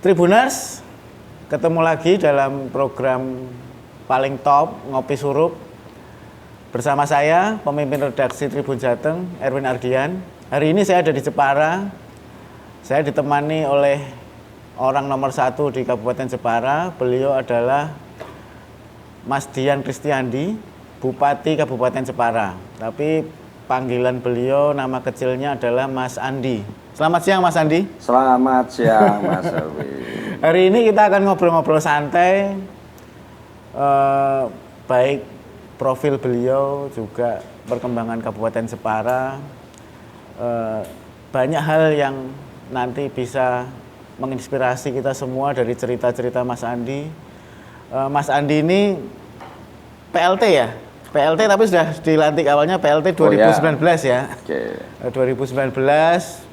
Tribuners, ketemu lagi dalam program paling top Ngopi Surup bersama saya, pemimpin redaksi Tribun Jateng, Erwin Ardian. Hari ini saya ada di Jepara. Saya ditemani oleh orang nomor 1 di Kabupaten Jepara. Beliau adalah Mas Dian Kristiandi, Bupati Kabupaten Jepara. Tapi panggilan beliau, nama kecilnya adalah Mas Andi. Selamat siang Mas Andi. Selamat siang Mas Erwin. Hari ini kita akan ngobrol-ngobrol santai, baik profil beliau juga perkembangan Kabupaten Jepara, banyak hal yang nanti bisa menginspirasi kita semua dari cerita-cerita Mas Andi. Mas Andi ini PLT ya? PLT tapi sudah dilantik awalnya PLT 2019 ya. Oke. 2019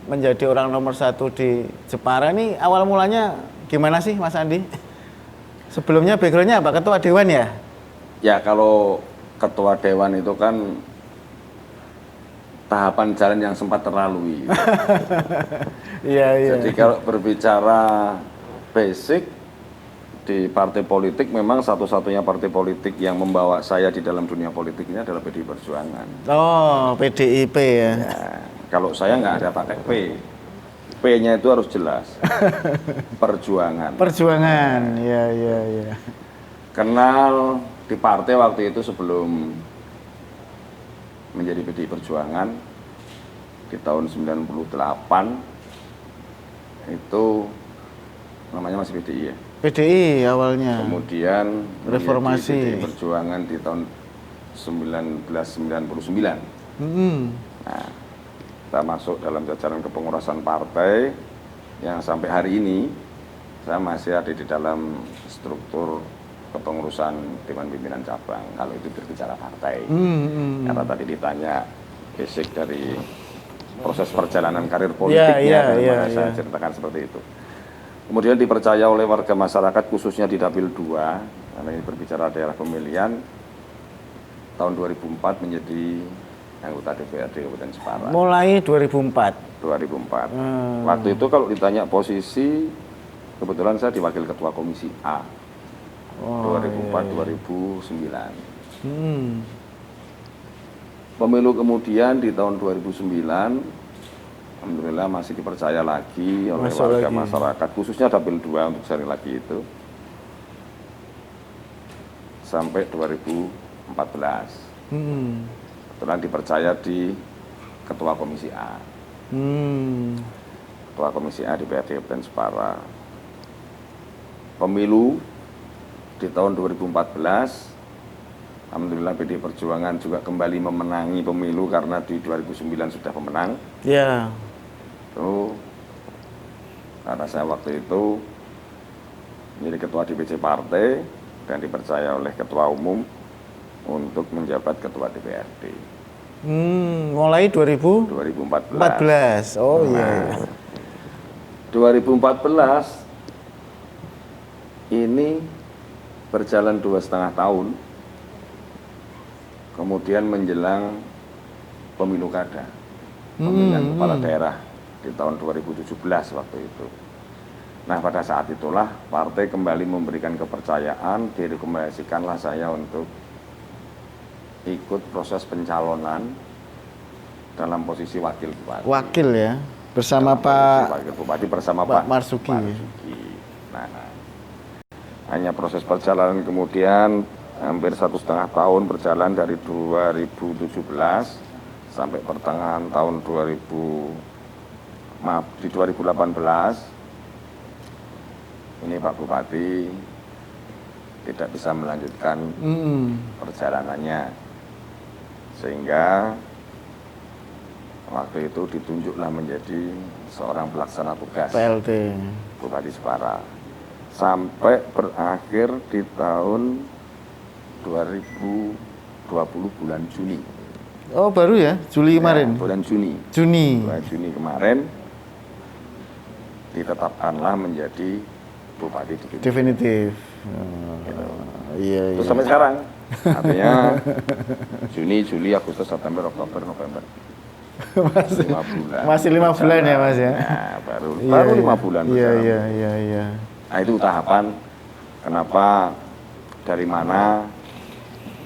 menjadi orang nomor 1 di Jepara. Ini awal mulanya gimana sih Mas Andi? Sebelumnya backgroundnya apa? Ketua Dewan ya? Ya kalau Ketua Dewan itu kan tahapan jalan yang sempat terlalui. Iya. Jadi kalau berbicara basic di partai politik, memang satu-satunya partai politik yang membawa saya di dalam dunia politik ini adalah PDI Perjuangan. Oh, PDIP ya. Ya, kalau saya nggak ada pakai P. P-nya itu harus jelas. Perjuangan. Perjuangan, iya. Kenal di partai waktu itu sebelum menjadi PDI Perjuangan di tahun 98 itu namanya masih PDI ya. PDI awalnya. Kemudian reformasi PDI Perjuangan di tahun 1999. Nah, kita masuk dalam jajaran kepengurusan partai yang sampai hari ini saya masih ada di dalam struktur kepengurusan Dewan Pimpinan Cabang. Kalau itu berbicara partai, karena tadi ditanya basic dari proses perjalanan karir politiknya, saya ceritakan seperti itu. Kemudian dipercaya oleh warga masyarakat khususnya di Dapil 2, karena ini berbicara daerah pemilihan, tahun 2004 menjadi anggota DPRD Kabupaten Jepara. Mulai 2004? 2004. Waktu itu kalau ditanya posisi, kebetulan saya di Wakil Ketua Komisi A. 2004-2009. Pemilu kemudian di tahun 2009, alhamdulillah masih dipercaya lagi oleh warga masyarakat, khususnya Dapil 2 untuk sekali lagi itu, sampai 2014. Kebetulan dipercaya di Ketua Komisi A. Ketua Komisi A di DPRD Kabupaten Jepara. Pemilu di tahun 2014, alhamdulillah PDI Perjuangan juga kembali memenangi pemilu karena di 2009 sudah pemenang. Iya. Itu karena saya waktu itu menjadi ketua DPC partai dan dipercaya oleh ketua umum untuk menjabat ketua DPRD. Mulai 2014. Oh iya. 2014 ini berjalan 2,5 tahun, kemudian menjelang pemilu kada, pemilihan kepala daerah di tahun 2017 waktu itu. Nah pada saat itulah partai kembali memberikan kepercayaan, direkomendasikanlah saya untuk ikut proses pencalonan dalam posisi wakil bupati. Wakil ya, bersama Pak Wakil Bupati bersama Pak Marsuki. Nah, hanya proses perjalanan kemudian hampir 1,5 tahun berjalan dari 2017 sampai pertengahan tahun 2018 ini Pak Bupati tidak bisa melanjutkan perjalanannya, sehingga waktu itu ditunjuklah menjadi seorang pelaksana tugas PLT Bupati Jepara sampai berakhir di tahun 2020 bulan Juni. Oh baru ya, Juli kemarin? Bulan Juni. Bulan Juni kemarin ditetapkanlah menjadi Bupati definitif. Gitu. Iya. Terus sampai sekarang, artinya Juni, Juli, Agustus, September, Oktober, November. masih 5 bulan. Masih 5 bulan ya Mas ya. Nah, baru Iya, 5 bulan Iya, berjalan. iya. Nah itu tahapan kenapa, dari mana,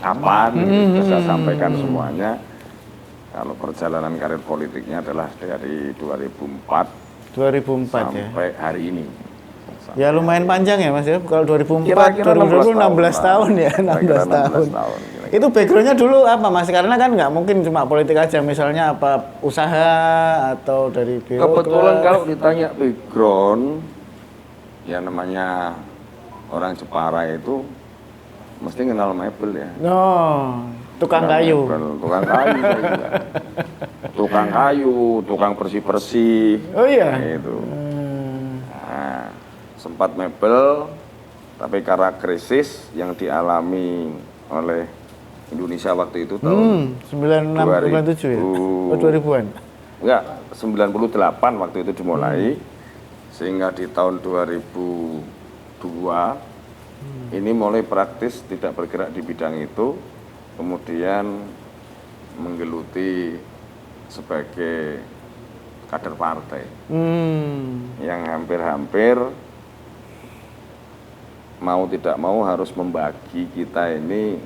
kapan, gitu, saya sampaikan semuanya. Kalau perjalanan karir politiknya adalah dari 2004 2004 ya. sampai hari ini. Ya lumayan panjang ya Mas ya. Kalau 2004, Kira-kira 2020 16 tahun ya, 16 tahun. kira-kira. Itu backgroundnya dulu apa Mas? Karena kan nggak mungkin cuma politik aja, misalnya apa usaha atau dari birokrat. Kebetulan kalau ditanya background, ya namanya orang Jepara itu mesti kenal mebel ya. No, tukang Kenal kayu. mebel, tukang kayu. saya juga. Tukang kayu, tukang bersih-bersih. Oh iya. Itu. Nah, sempat mebel, tapi karena krisis yang dialami oleh Indonesia waktu itu tahun 96, 97 ya? Oh 2000-an? enggak, 98 waktu itu dimulai, sehingga di tahun 2002 ini mulai praktis tidak bergerak di bidang itu, kemudian menggeluti sebagai kader partai yang hampir-hampir mau tidak mau harus membagi kita ini,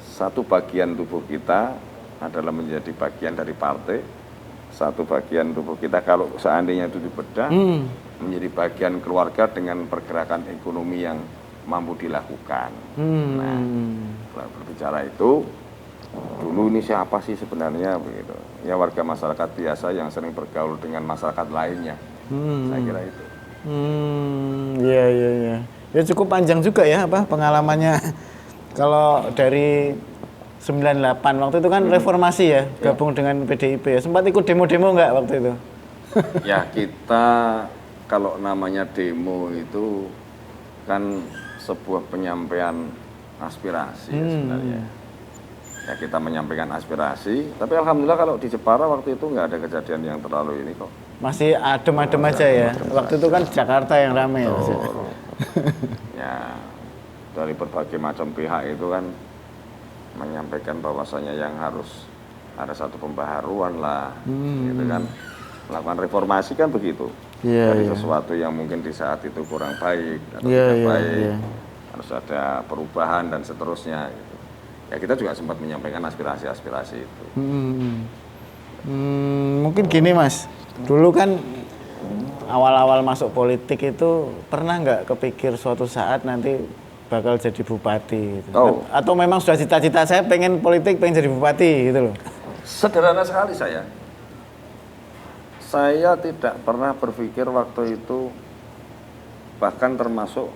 satu bagian tubuh kita adalah menjadi bagian dari partai, satu bagian tubuh kita kalau seandainya itu dibedah menjadi bagian keluarga dengan pergerakan ekonomi yang mampu dilakukan. Nah, kalau berbicara itu, dulu ini siapa sih sebenarnya begitu? Ya warga masyarakat biasa yang sering bergaul dengan masyarakat lainnya. Saya kira itu. Iya. Ya cukup panjang juga ya apa pengalamannya. Kalau dari 98 waktu itu kan reformasi ya, gabung dengan PDIP ya. Sempat ikut demo-demo nggak waktu itu? Ya kita kalau namanya demo itu kan sebuah penyampaian aspirasi ya sebenarnya. Ya kita menyampaikan aspirasi, tapi alhamdulillah kalau di Jepara waktu itu nggak ada kejadian yang terlalu ini kok. Masih adem-adem aja ya. Waktu itu kan Jakarta yang ramai ya. Mas ya? Ya dari berbagai macam pihak itu kan menyampaikan bahwasanya yang harus ada satu pembaharuan lah, gitu kan. Melakukan reformasi kan begitu. Dari sesuatu yang mungkin di saat itu kurang baik atau tidak baik, harus ada perubahan dan seterusnya. Gitu. Ya kita juga sempat menyampaikan aspirasi-aspirasi itu. Mungkin gini Mas, dulu kan awal-awal masuk politik itu pernah nggak kepikir suatu saat nanti bakal jadi bupati gitu. Atau memang sudah cita-cita saya pengen politik, pengen jadi bupati gitu loh. Sederhana sekali saya tidak pernah berpikir waktu itu, bahkan termasuk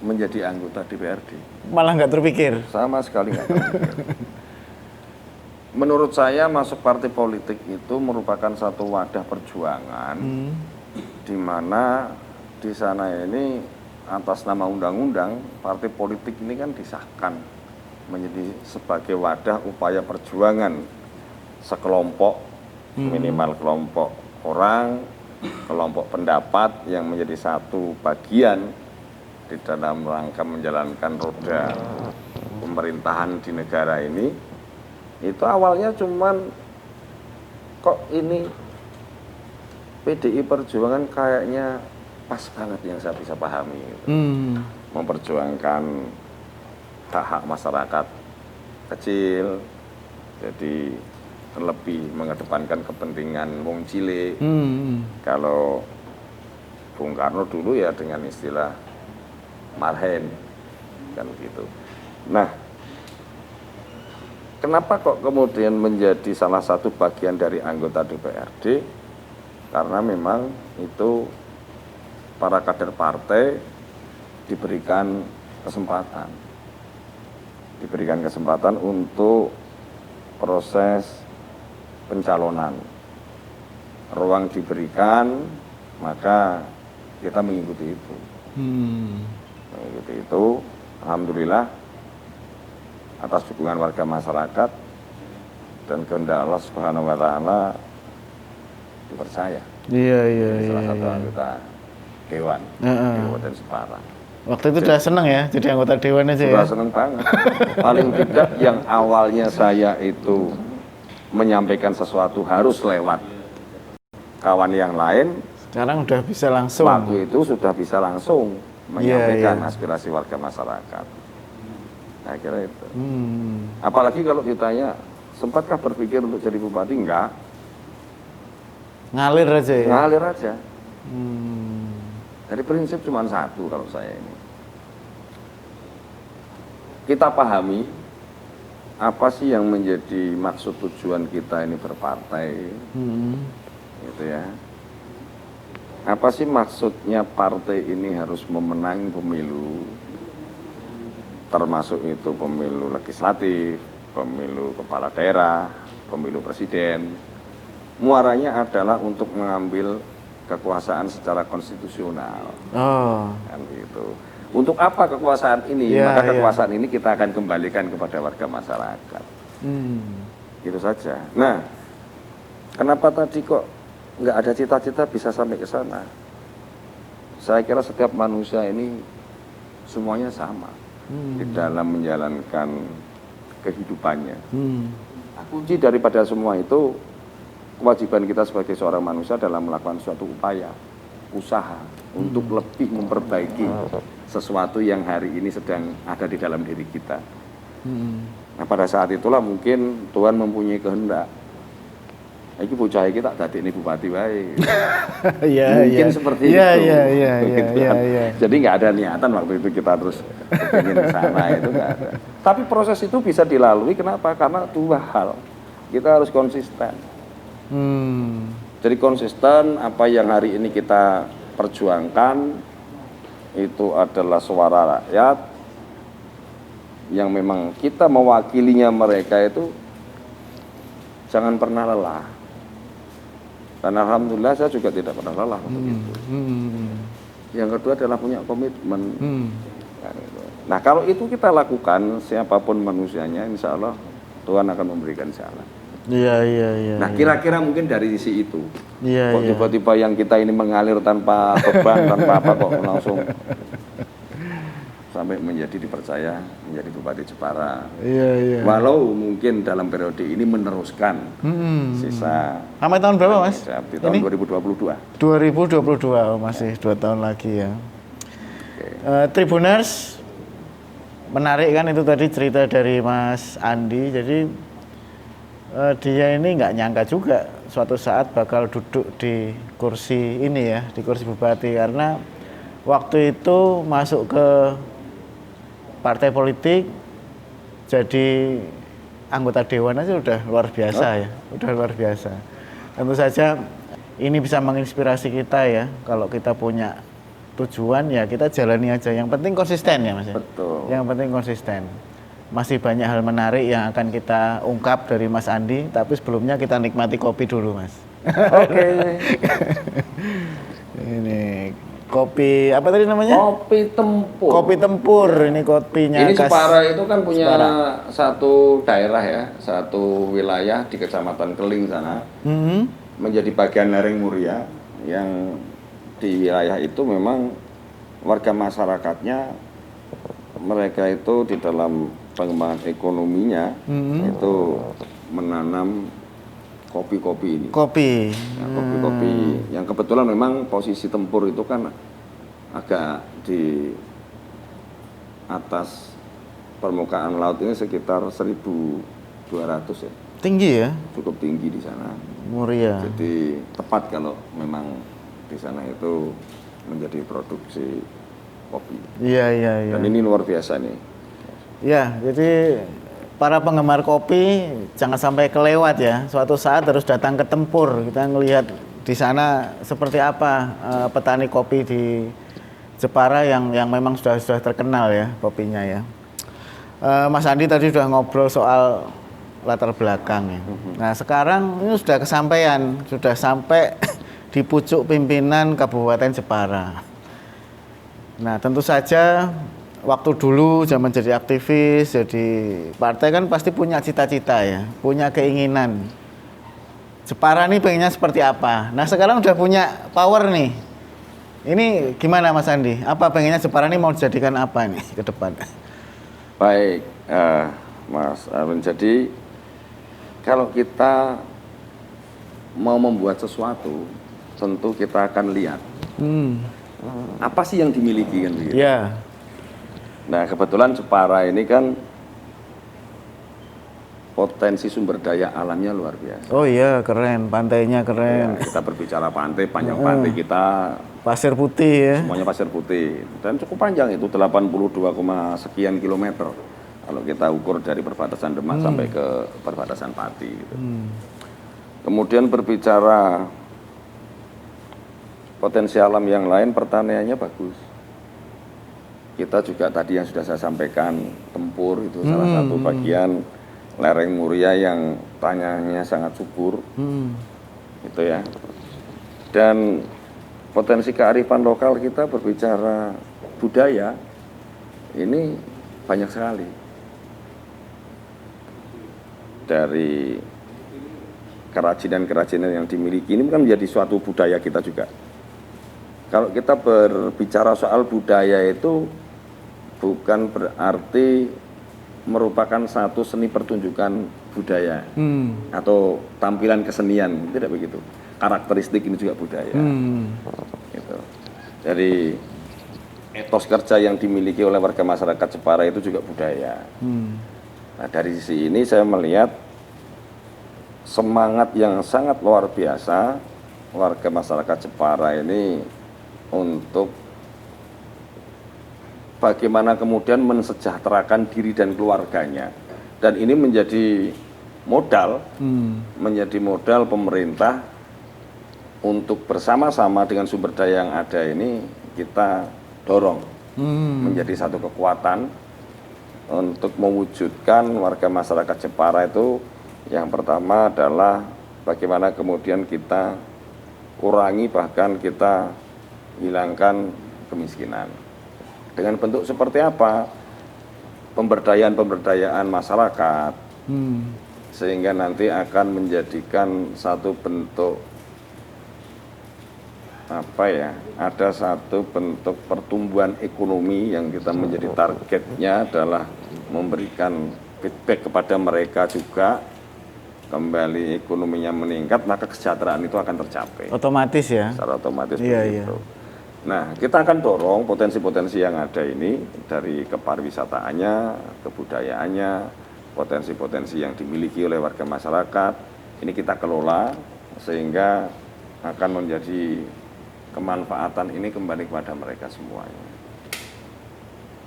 menjadi anggota DPRD. Malah nggak terpikir? Sama sekali nggak terpikir. Menurut saya masuk partai politik itu merupakan satu wadah perjuangan, di mana di sana ini atas nama undang-undang partai politik ini kan disahkan menjadi sebagai wadah upaya perjuangan sekelompok, minimal kelompok orang, kelompok pendapat yang menjadi satu bagian di dalam rangka menjalankan roda pemerintahan di negara ini. Itu awalnya cuman kok ini PDI Perjuangan kayaknya pas banget yang saya bisa pahami gitu. Memperjuangkan hak-hak masyarakat kecil, jadi terlebih mengedepankan kepentingan wong cilik. Kalau Bung Karno dulu ya dengan istilah marhen kan gitu. Nah, kenapa kok kemudian menjadi salah satu bagian dari anggota DPRD? Karena memang itu para kader partai diberikan kesempatan untuk proses pencalonan. Ruang diberikan, maka kita mengikuti itu. Mengikuti itu, alhamdulillah atas dukungan warga masyarakat dan kehendak Allah Subhanahu wa taala dipercaya. Salah satu anggota dewan Kabupaten Jepara. Waktu itu udah seneng ya jadi anggota dewan aja ya? Sudah seneng banget. Paling tidak yang awalnya saya itu menyampaikan sesuatu harus lewat kawan yang lain. Sekarang udah bisa langsung. Waktu itu sudah bisa langsung menyampaikan Iya. aspirasi warga masyarakat. Saya kira itu. Apalagi kalau ditanya, sempatkah berpikir untuk jadi bupati? Enggak. Ngalir aja ya. Ngalir aja. Hmm. Jadi prinsip cuma satu kalau saya ini. Kita pahami apa sih yang menjadi maksud tujuan kita ini berpartai, gitu ya. Apa sih maksudnya partai ini harus memenangi pemilu, termasuk itu pemilu legislatif, pemilu kepala daerah, pemilu presiden. Muaranya adalah untuk mengambil kekuasaan secara konstitusional, kan gitu. Untuk apa kekuasaan ini? Ya, Maka ya. kekuasaan ini kita akan kembalikan kepada warga masyarakat. Gitu saja. Nah, kenapa tadi kok nggak ada cita-cita bisa sampai ke sana? Saya kira setiap manusia ini semuanya sama di dalam menjalankan kehidupannya. Nah, kunci daripada semua itu kewajiban kita sebagai seorang manusia dalam melakukan suatu upaya, usaha untuk lebih memperbaiki sesuatu yang hari ini sedang ada di dalam diri kita. Nah, pada saat itulah mungkin Tuhan mempunyai kehendak. Iki bocah iki tak dadekne bupati wae. Mungkin seperti itu. Begitu kan. Jadi nggak ada niatan waktu itu kita terus ingin ke sana, itu nggak ada. Tapi proses itu bisa dilalui, kenapa? Karena dua hal. Kita harus konsisten. Jadi konsisten, apa yang hari ini kita perjuangkan itu adalah suara rakyat yang memang kita mewakilinya, mereka itu jangan pernah lelah. Dan alhamdulillah saya juga tidak pernah lelah untuk itu. Yang kedua adalah punya komitmen. Nah, kalau itu kita lakukan, siapapun manusianya, insya Allah Tuhan akan memberikan jalan. Iya. Nah, kira-kira mungkin dari sisi itu. Iya. Kok tiba-tiba yang kita ini mengalir tanpa beban, tanpa apa, kok langsung sampai menjadi dipercaya menjadi Bupati Jepara. Iya. Walau mungkin dalam periode ini meneruskan sisa. Sampai tahun berapa, Mas? Di tahun 2022. 2022, masih 2 tahun lagi ya. Tribuners, menarik kan itu tadi cerita dari Mas Andi. Jadi dia ini nggak nyangka juga suatu saat bakal duduk di kursi ini ya, di kursi bupati, karena waktu itu masuk ke partai politik, jadi anggota dewan aja udah luar biasa ya, udah luar biasa. Tentu saja ini bisa menginspirasi kita ya, kalau kita punya tujuan ya kita jalani aja. Yang penting konsisten ya, Mas. Betul. Yang penting konsisten. Masih banyak hal menarik yang akan kita ungkap dari Mas Andi, tapi sebelumnya kita nikmati kopi dulu, Mas. Oke. Ini kopi apa tadi namanya? Kopi Tempur. Kopi Tempur, ini kopinya. Ini Jepara itu kan punya Jepara. satu daerah ya, satu wilayah di Kecamatan Keling sana, menjadi bagian lereng Muria, yang di wilayah itu memang warga masyarakatnya, mereka itu di dalam pengembangan ekonominya itu menanam kopi-kopi ini. Kopi. Ya, kopi-kopi yang kebetulan memang posisi Tempur itu kan agak di atas permukaan laut ini sekitar 1.200 ya. Tinggi ya? Cukup tinggi di sana. Muria. Jadi tepat kalau memang di sana itu menjadi produksi kopi. Iya. Dan ini luar biasa nih. Ya, jadi para penggemar kopi jangan sampai kelewat ya. Suatu saat harus datang ke Tempur. Kita ngelihat di sana seperti apa petani kopi di Jepara yang memang sudah terkenal ya kopinya ya. Mas Andi tadi sudah ngobrol soal latar belakang ya. Nah, sekarang ini sudah kesampaian, sudah sampai di pucuk pimpinan Kabupaten Jepara. Nah, tentu saja waktu dulu zaman jadi aktivis, jadi partai kan pasti punya cita-cita ya, punya keinginan. Jepara nih pengennya seperti apa? Nah, sekarang udah punya power nih. Ini gimana Mas Andi? Apa pengennya Jepara nih mau dijadikan apa nih ke depan? Baik, Mas Arun. Jadi Kalau kita mau membuat sesuatu, tentu kita akan lihat apa sih yang dimiliki kan begitu. Ya. Nah, kebetulan Jepara ini kan potensi sumber daya alamnya luar biasa. Oh iya, keren. Pantainya Ya, keren. kita berbicara pantai, panjang pantai kita Pasir putih ya. semuanya pasir putih dan cukup panjang, itu 82, sekian kilometer kalau kita ukur dari perbatasan Demak sampai ke perbatasan Pati gitu. Kemudian berbicara potensi alam yang lain, pertaniannya bagus. Kita juga tadi yang sudah saya sampaikan, Tempur itu salah satu bagian lereng Muria yang tanahnya sangat subur, gitu ya. Dan potensi kearifan lokal kita berbicara budaya ini banyak sekali. Dari kerajinan-kerajinan yang dimiliki ini kan menjadi suatu budaya kita juga. Kalau kita berbicara soal budaya itu bukan berarti merupakan satu seni pertunjukan budaya atau tampilan kesenian, tidak begitu. Karakteristik ini juga budaya. Gitu. Jadi etos kerja yang dimiliki oleh warga masyarakat Jepara itu juga budaya. Nah, dari sisi ini saya melihat semangat yang sangat luar biasa warga masyarakat Jepara ini untuk bagaimana kemudian mensejahterakan diri dan keluarganya. Dan ini menjadi modal pemerintah untuk bersama-sama dengan sumber daya yang ada ini kita dorong menjadi satu kekuatan untuk mewujudkan warga masyarakat Jepara itu. Yang pertama adalah bagaimana kemudian kita kurangi, bahkan kita hilangkan kemiskinan. Dengan bentuk seperti apa? Pemberdayaan masyarakat, sehingga nanti akan menjadikan satu bentuk ada satu bentuk pertumbuhan ekonomi yang kita menjadi targetnya adalah memberikan feedback kepada mereka juga, kembali ekonominya meningkat, maka kesejahteraan itu akan tercapai. Otomatis ya. Secara otomatis Iya. begitu. Nah, kita akan dorong potensi-potensi yang ada ini dari kepariwisataannya, kebudayaannya, potensi-potensi yang dimiliki oleh warga masyarakat. Ini kita kelola sehingga akan menjadi kemanfaatan ini kembali kepada mereka semuanya.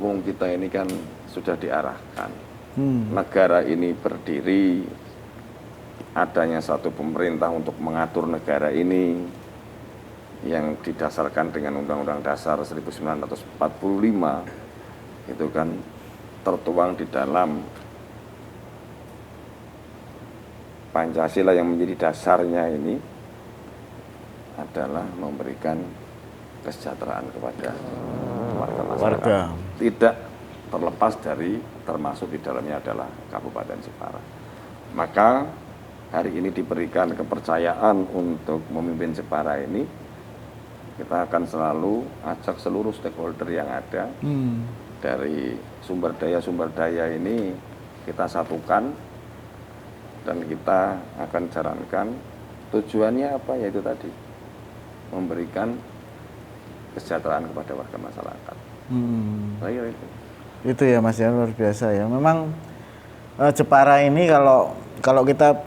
Wong kita ini kan sudah diarahkan. Negara ini berdiri, adanya satu pemerintah untuk mengatur negara ini yang didasarkan dengan Undang-Undang Dasar 1945, itu kan tertuang di dalam Pancasila yang menjadi dasarnya ini adalah memberikan kesejahteraan kepada warga masyarakat. Tidak terlepas dari, termasuk di dalamnya adalah Kabupaten Jepara. Maka hari ini diberikan kepercayaan untuk memimpin Jepara ini. Kita akan selalu ajak seluruh stakeholder yang ada dari sumber daya ini kita satukan dan kita akan jalankan. Tujuannya apa? Yaitu tadi memberikan kesejahteraan kepada warga masyarakat. Saya itu ya Mas ya, luar biasa ya. Memang Jepara ini kalau kita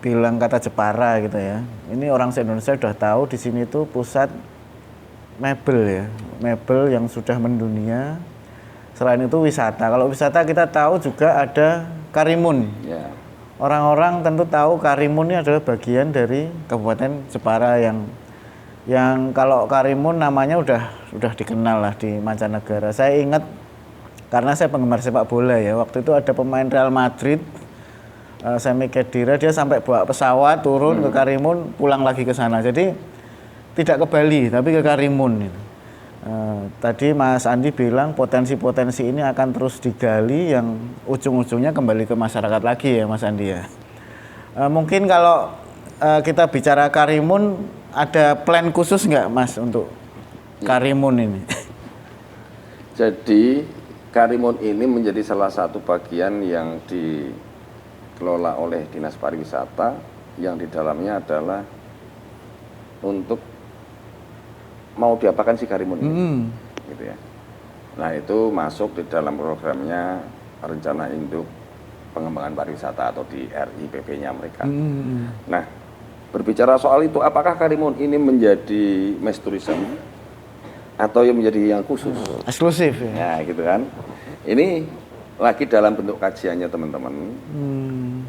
bilang kata Jepara gitu ya, ini orang se-Indonesia sudah tahu di sini tuh pusat mebel ya, mebel yang sudah mendunia. Selain itu wisata. Kalau wisata kita tahu juga ada Karimun. ya. Orang-orang tentu tahu Karimun ini adalah bagian dari Kabupaten Jepara yang kalau Karimun namanya udah dikenal lah di mancanegara. Saya ingat karena saya penggemar sepak bola ya. Waktu itu ada pemain Real Madrid, Semi Khedira, dia sampai bawa pesawat turun ke Karimun, pulang lagi ke sana. Jadi tidak ke Bali tapi ke Karimun. Tadi Mas Andi bilang potensi-potensi ini akan terus digali yang ujung-ujungnya kembali ke masyarakat lagi ya Mas Andi ya. Mungkin kalau kita bicara Karimun, ada plan khusus nggak Mas untuk Karimun ini? Jadi Karimun ini menjadi salah satu bagian yang dikelola oleh Dinas Pariwisata yang di dalamnya adalah untuk mau diapakan si Karimun ini, gitu ya. Nah itu masuk di dalam programnya Rencana Induk Pengembangan Pariwisata atau di RIPP-nya mereka. Nah, berbicara soal itu, apakah Karimun ini menjadi mass tourism atau yang menjadi yang khusus? Eksklusif ya? Ya, gitu kan. Ini lagi dalam bentuk kajiannya teman-teman.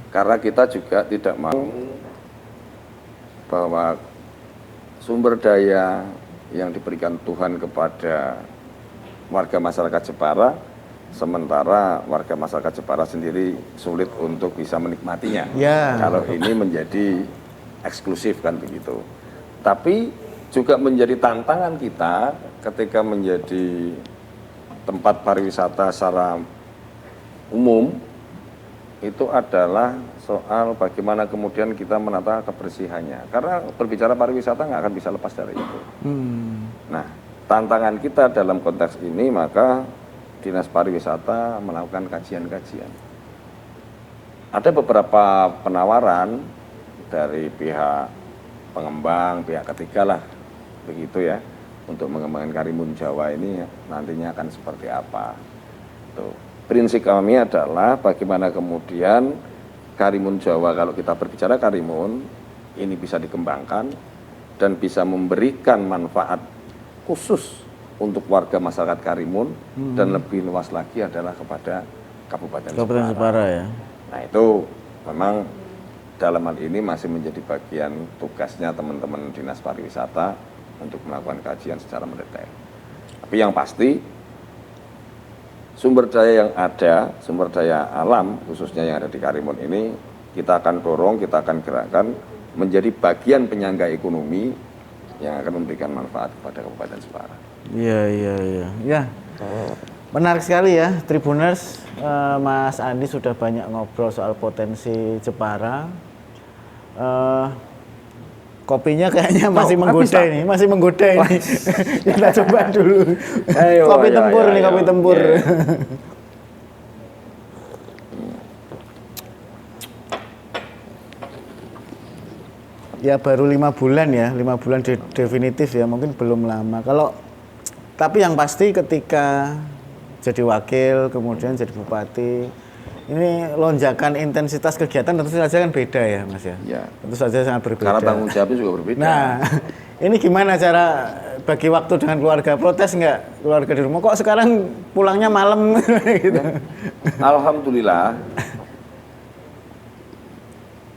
Karena kita juga tidak mau bahwa sumber daya yang diberikan Tuhan kepada warga masyarakat Jepara, sementara warga masyarakat Jepara sendiri sulit untuk bisa menikmatinya. Ya. Kalau ini menjadi eksklusif kan begitu. Tapi juga menjadi tantangan kita ketika menjadi tempat pariwisata secara umum, itu adalah soal bagaimana kemudian kita menata kebersihannya. Karena berbicara pariwisata nggak akan bisa lepas dari itu. Nah, tantangan kita dalam konteks ini maka Dinas Pariwisata melakukan kajian-kajian. Ada beberapa penawaran dari pihak pengembang, pihak ketiga lah, begitu ya, untuk mengembangkan Karimun Jawa ini nantinya akan seperti apa. Tuh. Prinsip kami adalah bagaimana kemudian Karimun Jawa, kalau kita berbicara Karimun, ini bisa dikembangkan dan bisa memberikan manfaat khusus untuk warga masyarakat Karimun dan lebih luas lagi adalah kepada Kabupaten Jepara ya. Nah itu memang dalam hal ini masih menjadi bagian tugasnya teman-teman Dinas Pariwisata untuk melakukan kajian secara mendetail. Tapi yang pasti sumber daya yang ada, sumber daya alam khususnya yang ada di Karimun ini kita akan dorong, kita akan gerakkan menjadi bagian penyangga ekonomi yang akan memberikan manfaat kepada Kabupaten Jepara. Iya. Ya, menarik sekali ya, Tribuners. Mas Andi sudah banyak ngobrol soal potensi Jepara. Kopinya kayaknya masih menggoda ini, masih menggoda ini. Kita coba dulu. Kopi tempur nih, kopi tempur. Ya baru 5 bulan ya, 5 bulan definitif ya, mungkin belum lama. Tapi yang pasti ketika jadi wakil, kemudian jadi bupati, ini lonjakan intensitas kegiatan tentu saja kan beda ya Mas ya? Ya. Tentu saja sangat berbeda. Karena tanggung jawabnya juga berbeda. Nah, ini gimana cara bagi waktu dengan keluarga? Protes nggak keluarga di rumah? Kok sekarang pulangnya malam gitu? Alhamdulillah,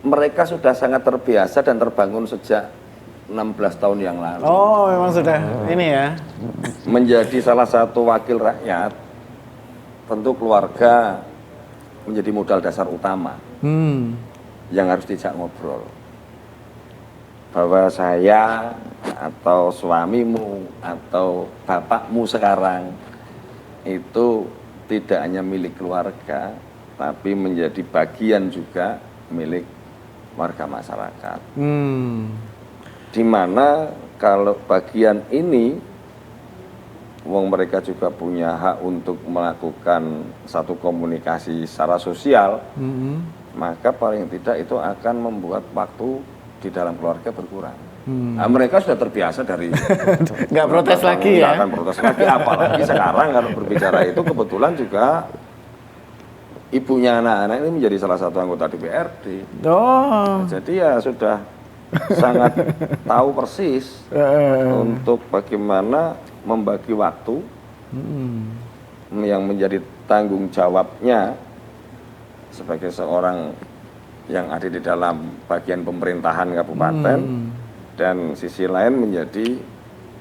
mereka sudah sangat terbiasa dan terbangun sejak 16 tahun yang lalu. Oh, memang sudah ini ya. Menjadi salah satu wakil rakyat, tentu keluarga menjadi modal dasar utama yang harus dijak ngobrol. Bahwa saya atau suamimu atau bapakmu sekarang itu tidak hanya milik keluarga, tapi menjadi bagian juga milik warga masyarakat. Di mana kalau bagian ini mereka juga punya hak untuk melakukan satu komunikasi secara sosial, maka paling tidak itu akan membuat waktu di dalam keluarga berkurang. Nah, mereka sudah terbiasa dari nggak protes lagi ya? Nggak akan protes lagi, apalagi sekarang kalau berbicara itu kebetulan juga ibunya anak-anak ini menjadi salah satu anggota DPRD. Jadi ya sudah sangat tahu persis untuk bagaimana membagi waktu yang menjadi tanggung jawabnya sebagai seorang yang ada di dalam bagian pemerintahan kabupaten dan sisi lain menjadi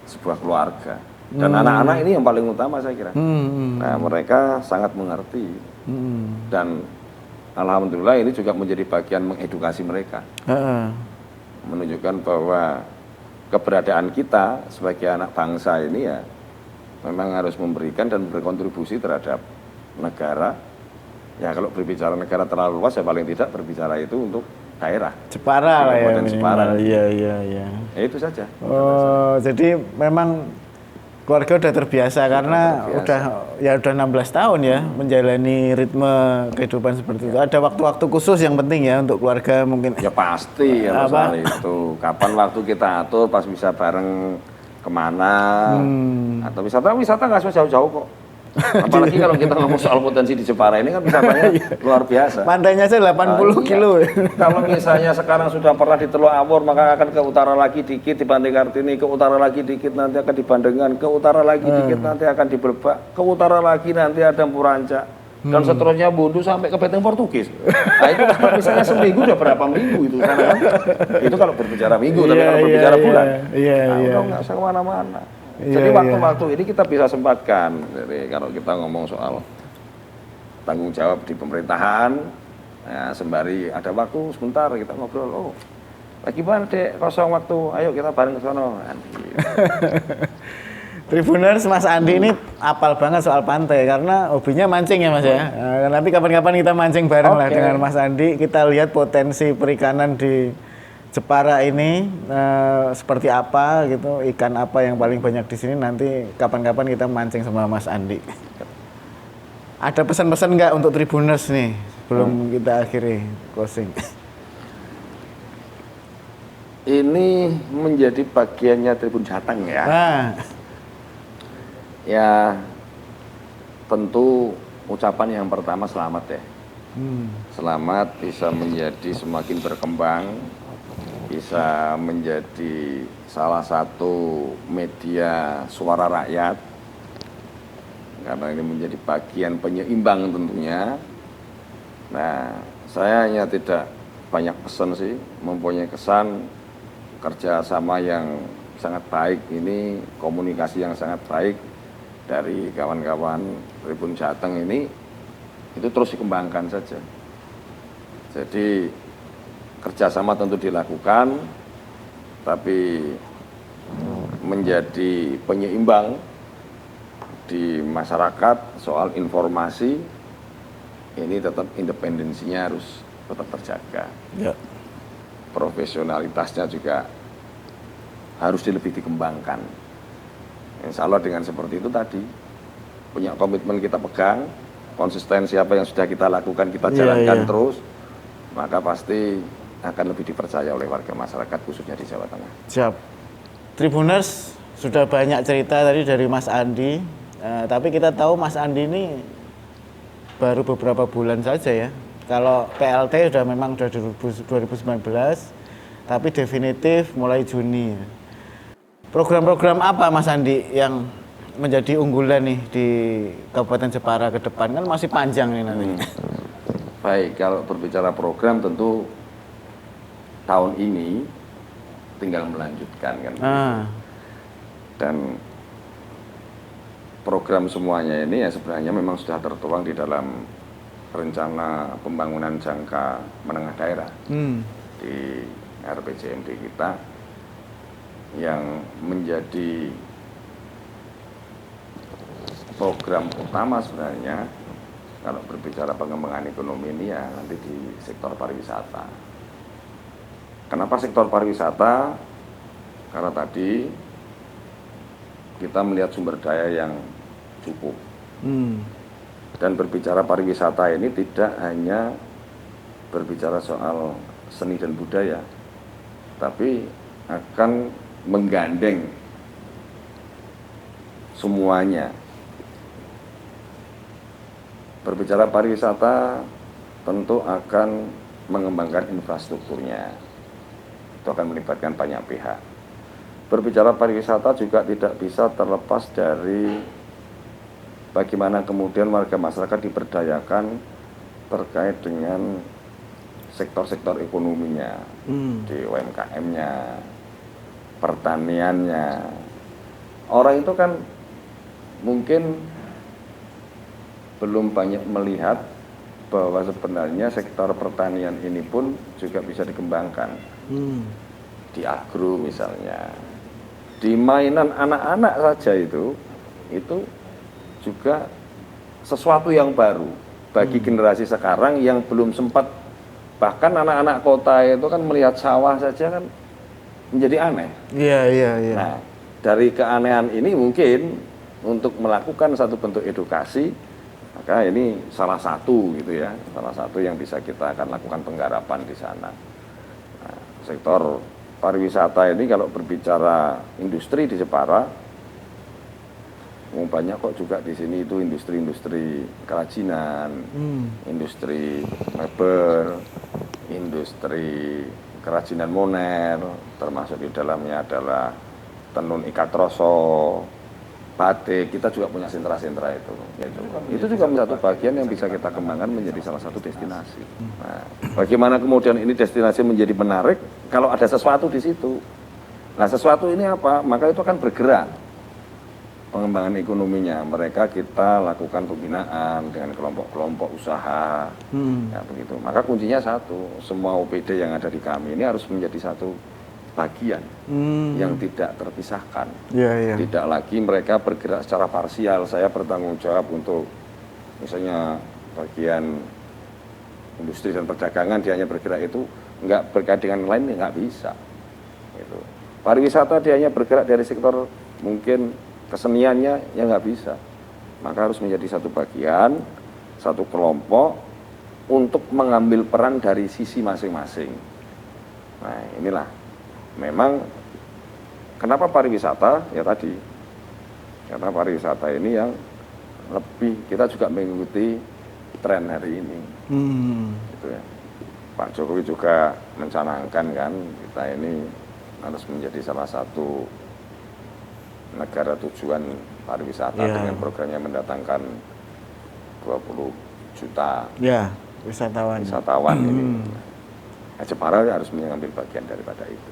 sebuah keluarga. Dan anak-anak ini yang paling utama saya kira. Nah, mereka sangat mengerti. Dan alhamdulillah ini juga menjadi bagian mengedukasi mereka. Menunjukkan bahwa keberadaan kita sebagai anak bangsa ini ya memang harus memberikan dan berkontribusi terhadap negara. Ya kalau berbicara negara terlalu luas ya paling tidak berbicara itu untuk daerah. Jepara lah ya. Jepara. Iya. Ya itu saja. Oh, jadi memang keluarga udah terbiasa karena terbiasa. udah 16 tahun ya menjalani ritme kehidupan seperti itu. Ada waktu-waktu khusus yang penting ya untuk keluarga mungkin. Ya pasti ya soal itu. Kapan waktu kita atur pas bisa bareng kemana atau wisata nggak usah jauh-jauh kok. Apalagi kalau kita ngomong soal potensi di Jepara ini kan wisatanya luar biasa. Pantainya aja 80 kilo. Kalau misalnya sekarang sudah pernah di Teluk Awur, maka akan ke utara lagi dikit di Pantai Kartini, ke utara lagi dikit nanti akan di Bandengan, ke utara lagi dikit nanti akan di Blebak, ke utara lagi nanti ada Puranca, dan seterusnya bundu sampai ke Beteng Portugis. Nah itu kalau misalnya seminggu udah berapa minggu itu kan? Itu kalau berbicara minggu, tapi kalau berbicara bulan, udah nggak usah kemana-mana. Jadi waktu-waktu ini kita bisa sempatkan. Jadi kalau kita ngomong soal tanggung jawab di pemerintahan, ya, sembari ada waktu sebentar kita ngobrol. Oh, lagi mana dek kosong waktu? Ayo kita bareng ke sono. Tribuners, Mas Andi ini apal banget soal pantai karena hobinya mancing ya Mas ya. Nanti kapan-kapan kita mancing bareng lah dengan Mas Andi. Kita lihat potensi perikanan di Jepara ini seperti apa gitu, ikan apa yang paling banyak di sini, nanti kapan-kapan kita mancing sama Mas Andi. Ada pesan-pesan nggak untuk Tribuners nih sebelum kita akhiri closing? Ini menjadi bagiannya Tribun Jateng ya. Ya tentu ucapan yang pertama selamat ya. Selamat bisa menjadi semakin berkembang, bisa menjadi salah satu media suara rakyat, karena ini menjadi bagian penyeimbang tentunya. Nah, saya hanya tidak banyak pesan sih, mempunyai kesan kerjasama yang sangat baik ini, komunikasi yang sangat baik dari kawan-kawan Tribun Jateng ini, itu terus dikembangkan saja. Jadi kerjasama tentu dilakukan, tapi menjadi penyeimbang di masyarakat soal informasi ini tetap independensinya harus tetap terjaga. Ya. Profesionalitasnya juga harus lebih dikembangkan. Insya Allah dengan seperti itu tadi, punya komitmen kita pegang, konsistensi apa yang sudah kita lakukan kita jalankan terus, maka pasti akan lebih dipercaya oleh warga masyarakat khususnya di Jawa Tengah. Siap. Tribuners, sudah banyak cerita tadi dari Mas Andi, tapi kita tahu Mas Andi ini baru beberapa bulan saja ya. Kalau PLT sudah memang sudah 2019, tapi definitif mulai Juni. Program-program apa Mas Andi yang menjadi unggulan nih di Kabupaten Jepara ke depan? Kan masih panjang nih nanti. Baik, kalau berbicara program tentu tahun ini tinggal melanjutkan kan. Dan program semuanya ini ya sebenarnya memang sudah tertuang di dalam rencana pembangunan jangka menengah daerah di RPJMD kita, yang menjadi program utama sebenarnya kalau berbicara pengembangan ekonomi ini ya nanti di sektor pariwisata. Kenapa sektor pariwisata? Karena tadi kita melihat sumber daya yang cukup. Dan berbicara pariwisata ini tidak hanya berbicara soal seni dan budaya, tapi akan menggandeng semuanya. Berbicara pariwisata tentu akan mengembangkan infrastrukturnya. Itu akan melibatkan banyak pihak. Berbicara pariwisata juga tidak bisa terlepas dari bagaimana kemudian warga masyarakat diberdayakan terkait dengan sektor-sektor ekonominya, di UMKM-nya, pertaniannya. Orang itu kan mungkin belum banyak melihat bahwa sebenarnya sektor pertanian ini pun juga bisa dikembangkan. Di agro misalnya, di mainan anak-anak saja itu juga sesuatu yang baru bagi generasi sekarang yang belum sempat, bahkan anak-anak kota itu kan melihat sawah saja kan menjadi aneh. Iya. Nah, dari keanehan ini mungkin untuk melakukan satu bentuk edukasi, maka ini salah satu gitu ya, salah satu yang bisa kita akan lakukan penggarapan di sana. Nah, sektor pariwisata ini kalau berbicara industri di Jepara, banyak kok juga di sini itu industri-industri kerajinan, industri mebel, industri kerajinan moner, termasuk di dalamnya adalah tenun ikat troso, batik. Kita juga punya sentra-sentra itu. Itu juga menjadi satu bagian yang bisa kita kembangkan menjadi salah satu destinasi. Nah, bagaimana kemudian ini destinasi menjadi menarik kalau ada sesuatu di situ. Nah, sesuatu ini apa? Maka itu akan bergerak pengembangan ekonominya. Mereka kita lakukan pembinaan dengan kelompok-kelompok usaha, ya begitu. Maka kuncinya satu, semua OPD yang ada di kami ini harus menjadi satu bagian yang tidak terpisahkan. Tidak lagi mereka bergerak secara parsial. Saya bertanggung jawab untuk misalnya bagian industri dan perdagangan, dia hanya bergerak itu, nggak berkait dengan lain, nggak bisa. Gitu. Pariwisata dia hanya bergerak dari sektor mungkin keseniannya, ya nggak bisa. Maka harus menjadi satu bagian, satu kelompok untuk mengambil peran dari sisi masing-masing. Nah, inilah memang kenapa pariwisata ya tadi, karena pariwisata ini yang lebih kita juga mengikuti tren hari ini. Gitu ya. Pak Jokowi juga mencanangkan kan kita ini harus menjadi salah satu negara tujuan pariwisata dengan programnya mendatangkan 20 juta wisatawan ini. Nah, Jepara harus mengambil bagian daripada itu.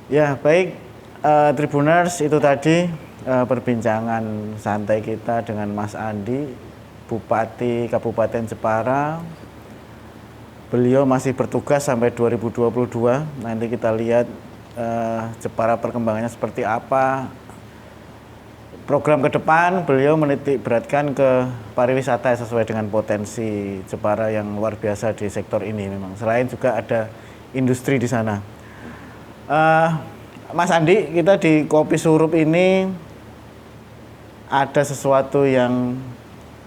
Ya, baik Tribuners, itu tadi perbincangan santai kita dengan Mas Andi, Bupati Kabupaten Jepara. Beliau masih bertugas sampai 2022. Nanti kita lihat Jepara perkembangannya seperti apa. Program ke depan beliau menitik beratkan ke pariwisata sesuai dengan potensi Jepara yang luar biasa di sektor ini memang. Selain juga ada industri di sana. Mas Andi, kita di Kopi Surup ini ada sesuatu yang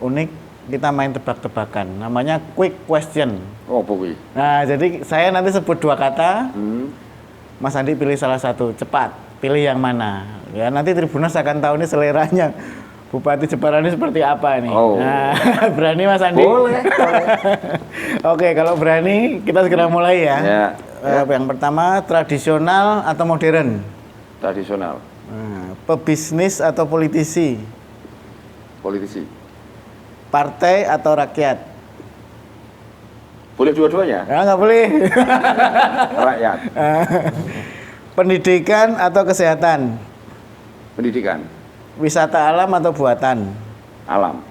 unik. Kita main tebak-tebakan. Namanya quick question. Oh, Bowi. Nah, jadi saya nanti sebut 2 kata. Mas Andi pilih salah satu, cepat. Pilih yang mana? Ya, nanti Tribuners akan tahu ini seleranya Bupati Jepara ini seperti apa nih. Nah, berani Mas Andi? Boleh. Oke, kalau berani kita segera mulai ya. Yang pertama, tradisional atau modern? Tradisional. Pebisnis atau politisi? Politisi. Partai atau rakyat? Boleh dua-duanya? Ya, nggak boleh. Rakyat. Pendidikan atau kesehatan? Pendidikan. Wisata alam atau buatan? Alam.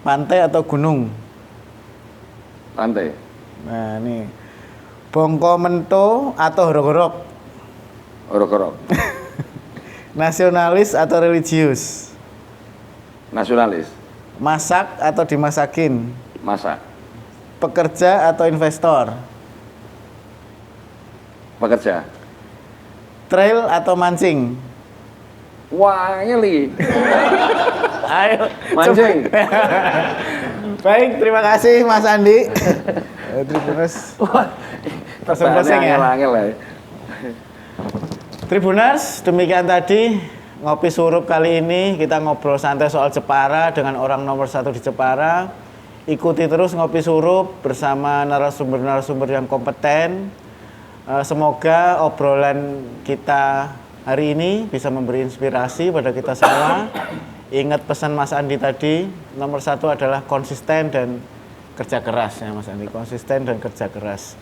Pantai atau gunung? Pantai. Nah, ini. Bongko mento atau horok-horok? Horok-horok. Nasionalis atau religius? Nasionalis. Masak atau dimasakin? Masak. Pekerja atau investor? Pekerja. Trail atau mancing? Wah, ngeli. Ayo, mancing. Baik, terima kasih Mas Andi. Tribuners. Pasang-pasang ya. Tribuners, demikian tadi Ngopi Surup kali ini. Kita ngobrol santai soal Jepara dengan orang nomor 1 di Jepara. Ikuti terus Ngopi Surup bersama narasumber-narasumber yang kompeten. Semoga obrolan kita hari ini bisa memberi inspirasi pada kita semua. Ingat pesan Mas Andi tadi, nomor 1 adalah konsisten dan kerja keras ya Mas Andi. Konsisten dan kerja keras.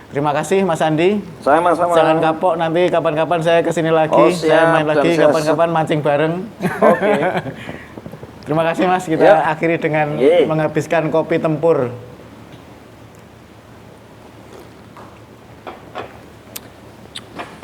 Terima kasih Mas Andi. Sama-sama. Jangan kapok, nanti kapan-kapan saya kesini lagi. Saya main lagi, kapan-kapan mancing bareng. Oke. Terima kasih Mas, kita akhiri dengan menghabiskan kopi tempur.